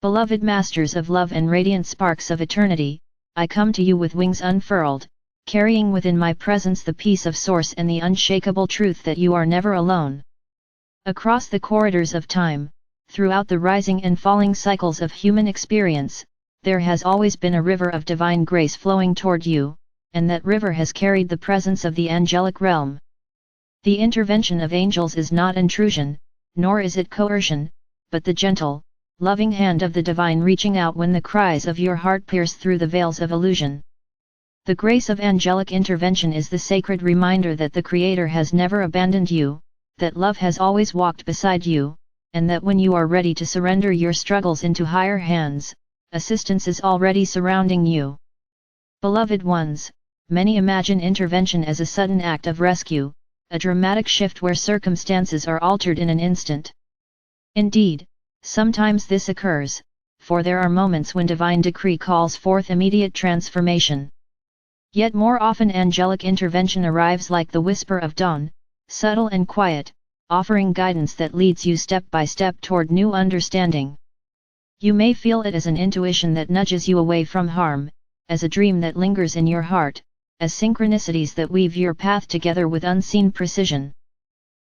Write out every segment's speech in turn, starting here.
Beloved Masters of Love and Radiant Sparks of Eternity, I come to you with wings unfurled, carrying within my presence the peace of Source and the unshakable truth that you are never alone. Across the corridors of time, throughout the rising and falling cycles of human experience, there has always been a river of divine grace flowing toward you, and that river has carried the presence of the angelic realm. The intervention of angels is not intrusion, nor is it coercion, but the gentle, loving hand of the divine reaching out when the cries of your heart pierce through the veils of illusion. The grace of angelic intervention is the sacred reminder that the Creator has never abandoned you, that love has always walked beside you, and that when you are ready to surrender your struggles into higher hands, assistance is already surrounding you. Beloved ones, many imagine intervention as a sudden act of rescue, a dramatic shift where circumstances are altered in an instant. Indeed, sometimes this occurs, for there are moments when divine decree calls forth immediate transformation. Yet more often angelic intervention arrives like the whisper of dawn, subtle and quiet, offering guidance that leads you step by step toward new understanding. You may feel it as an intuition that nudges you away from harm, as a dream that lingers in your heart, as synchronicities that weave your path together with unseen precision.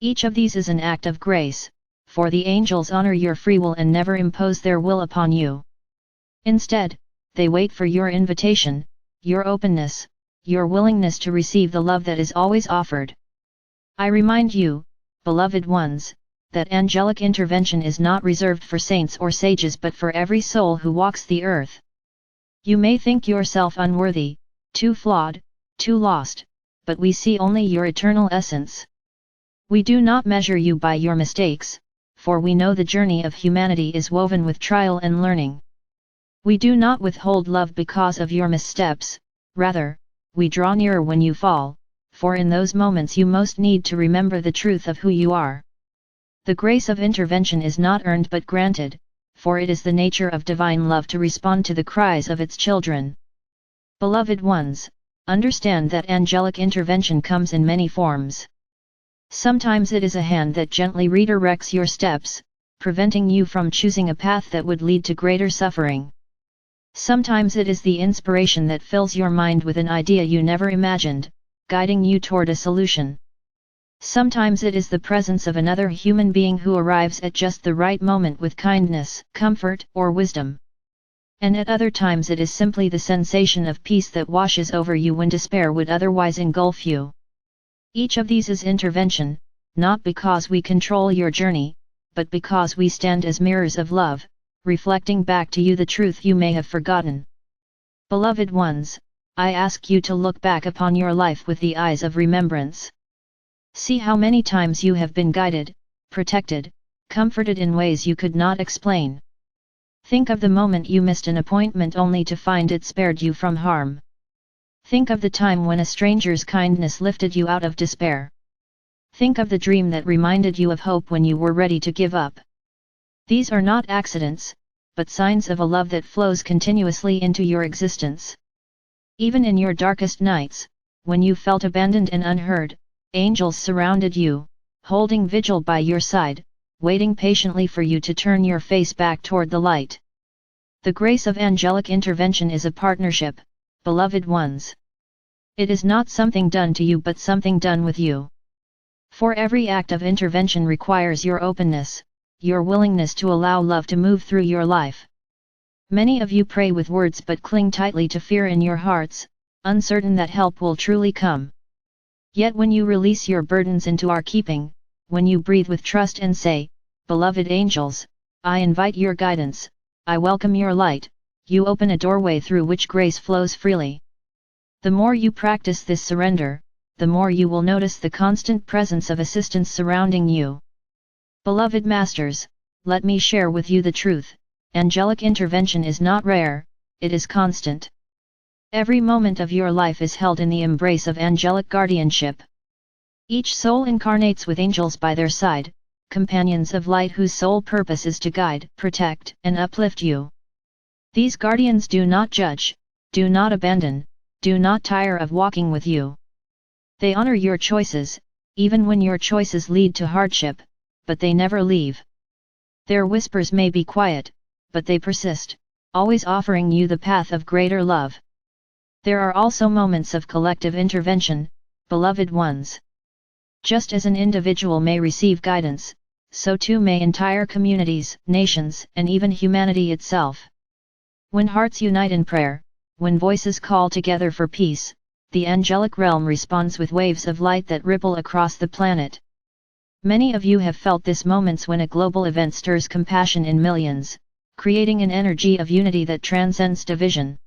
Each of these is an act of grace, for the angels honor your free will and never impose their will upon you. Instead, they wait for your invitation, your openness, your willingness to receive the love that is always offered. I remind you, beloved ones, that angelic intervention is not reserved for saints or sages but for every soul who walks the earth. You may think yourself unworthy, too flawed, too lost, but we see only your eternal essence. We do not measure you by your mistakes, for we know the journey of humanity is woven with trial and learning. We do not withhold love because of your missteps, rather, we draw nearer when you fall, for in those moments you most need to remember the truth of who you are. The grace of intervention is not earned but granted, for it is the nature of divine love to respond to the cries of its children. Beloved ones, understand that angelic intervention comes in many forms. Sometimes it is a hand that gently redirects your steps, preventing you from choosing a path that would lead to greater suffering. Sometimes it is the inspiration that fills your mind with an idea you never imagined, guiding you toward a solution. Sometimes it is the presence of another human being who arrives at just the right moment with kindness, comfort, or wisdom. And at other times it is simply the sensation of peace that washes over you when despair would otherwise engulf you. Each of these is intervention, not because we control your journey, but because we stand as mirrors of love, reflecting back to you the truth you may have forgotten. Beloved ones, I ask you to look back upon your life with the eyes of remembrance. See how many times you have been guided, protected, comforted in ways you could not explain. Think of the moment you missed an appointment only to find it spared you from harm. Think of the time when a stranger's kindness lifted you out of despair. Think of the dream that reminded you of hope when you were ready to give up. These are not accidents, but signs of a love that flows continuously into your existence. Even in your darkest nights, when you felt abandoned and unheard, angels surrounded you, holding vigil by your side, waiting patiently for you to turn your face back toward the light. The grace of angelic intervention is a partnership, beloved ones. It is not something done to you but something done with you. For every act of intervention requires your openness, your willingness to allow love to move through your life. Many of you pray with words but cling tightly to fear in your hearts, uncertain that help will truly come. Yet when you release your burdens into our keeping, when you breathe with trust and say, "Beloved angels, I invite your guidance, I welcome your light," you open a doorway through which grace flows freely. The more you practice this surrender, the more you will notice the constant presence of assistance surrounding you. Beloved Masters, let me share with you the truth, angelic intervention is not rare, it is constant. Every moment of your life is held in the embrace of angelic guardianship. Each soul incarnates with angels by their side, companions of light whose sole purpose is to guide, protect, and uplift you. These guardians do not judge, do not abandon, do not tire of walking with you. They honor your choices, even when your choices lead to hardship, but they never leave. Their whispers may be quiet, but they persist, always offering you the path of greater love. There are also moments of collective intervention, beloved ones. Just as an individual may receive guidance, so too may entire communities, nations, and even humanity itself. When hearts unite in prayer, when voices call together for peace, the angelic realm responds with waves of light that ripple across the planet. Many of you have felt this moments when a global event stirs compassion in millions, creating an energy of unity that transcends division.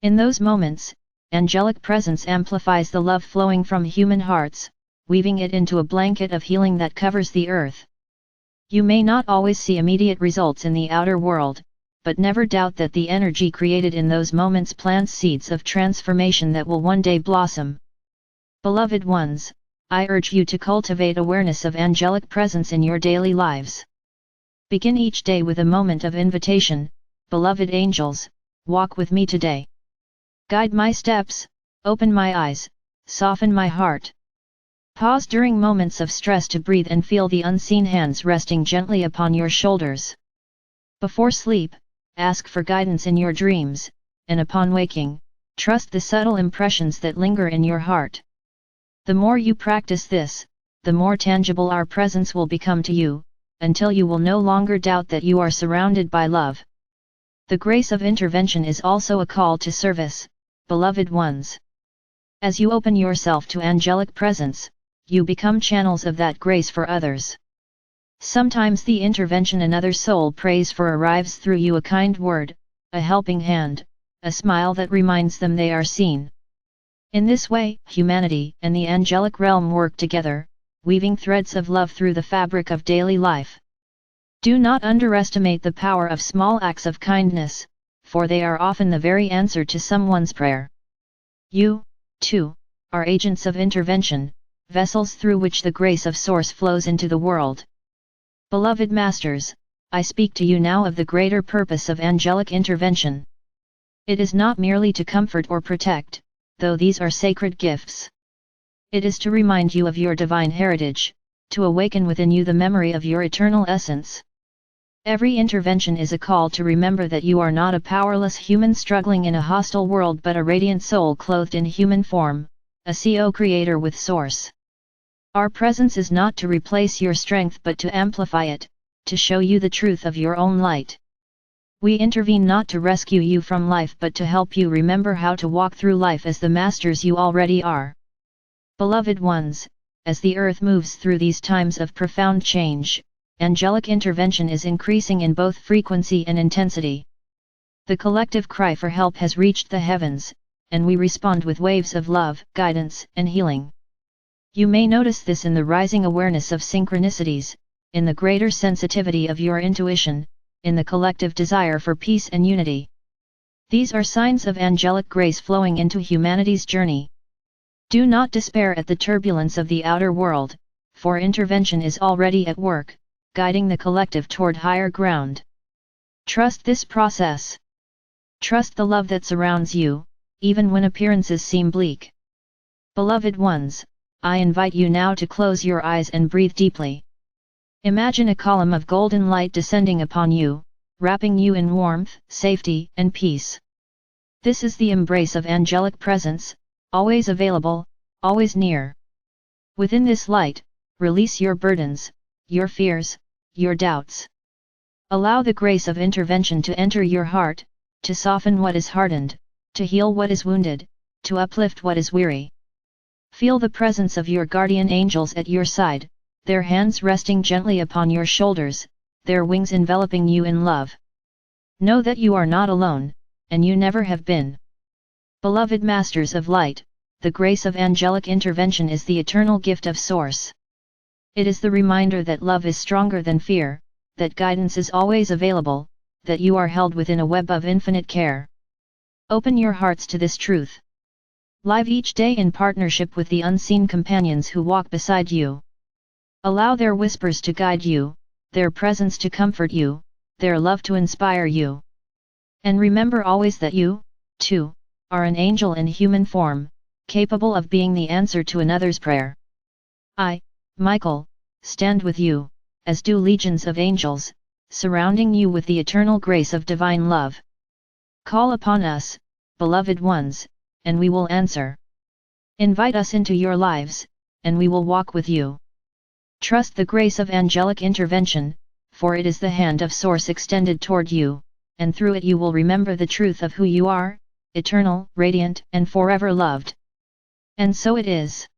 In those moments, angelic presence amplifies the love flowing from human hearts, weaving it into a blanket of healing that covers the earth. You may not always see immediate results in the outer world, but never doubt that the energy created in those moments plants seeds of transformation that will one day blossom. Beloved ones, I urge you to cultivate awareness of angelic presence in your daily lives. Begin each day with a moment of invitation, beloved angels, walk with me today. Guide my steps, open my eyes, soften my heart. Pause during moments of stress to breathe and feel the unseen hands resting gently upon your shoulders. Before sleep, ask for guidance in your dreams, and upon waking, trust the subtle impressions that linger in your heart. The more you practice this, the more tangible our presence will become to you, until you will no longer doubt that you are surrounded by love. The grace of intervention is also a call to service, beloved ones. As you open yourself to angelic presence, you become channels of that grace for others. Sometimes the intervention another soul prays for arrives through you: a kind word, a helping hand, a smile that reminds them they are seen. In this way, humanity and the angelic realm work together, weaving threads of love through the fabric of daily life. Do not underestimate the power of small acts of kindness, for they are often the very answer to someone's prayer. You, too, are agents of intervention, vessels through which the grace of Source flows into the world. Beloved Masters, I speak to you now of the greater purpose of angelic intervention. It is not merely to comfort or protect, though these are sacred gifts. It is to remind you of your divine heritage, to awaken within you the memory of your eternal essence. Every intervention is a call to remember that you are not a powerless human struggling in a hostile world, but a radiant soul clothed in human form, a co-creator with Source. Our presence is not to replace your strength but to amplify it, to show you the truth of your own light. We intervene not to rescue you from life but to help you remember how to walk through life as the masters you already are. Beloved ones, as the earth moves through these times of profound change, angelic intervention is increasing in both frequency and intensity. The collective cry for help has reached the heavens, and we respond with waves of love, guidance, and healing. You may notice this in the rising awareness of synchronicities, in the greater sensitivity of your intuition, in the collective desire for peace and unity. These are signs of angelic grace flowing into humanity's journey. Do not despair at the turbulence of the outer world, for intervention is already at work, guiding the collective toward higher ground. Trust this process. Trust the love that surrounds you, even when appearances seem bleak. Beloved ones, I invite you now to close your eyes and breathe deeply. Imagine a column of golden light descending upon you, wrapping you in warmth, safety, and peace. This is the embrace of angelic presence, always available, always near. Within this light, release your burdens, your fears, your doubts. Allow the grace of intervention to enter your heart, to soften what is hardened, to heal what is wounded, to uplift what is weary. Feel the presence of your guardian angels at your side, their hands resting gently upon your shoulders, their wings enveloping you in love. Know that you are not alone, and you never have been. Beloved Masters of Light, the grace of angelic intervention is the eternal gift of Source. It is the reminder that love is stronger than fear, that guidance is always available, that you are held within a web of infinite care. Open your hearts to this truth. Live each day in partnership with the unseen companions who walk beside you. Allow their whispers to guide you, their presence to comfort you, their love to inspire you. And remember always that you, too, are an angel in human form, capable of being the answer to another's prayer. I, Michael, stand with you, as do legions of angels, surrounding you with the eternal grace of divine love. Call upon us, beloved ones, and we will answer. Invite us into your lives, and we will walk with you. Trust the grace of angelic intervention, for it is the hand of Source extended toward you, and through it you will remember the truth of who you are, eternal, radiant, and forever loved. And so it is.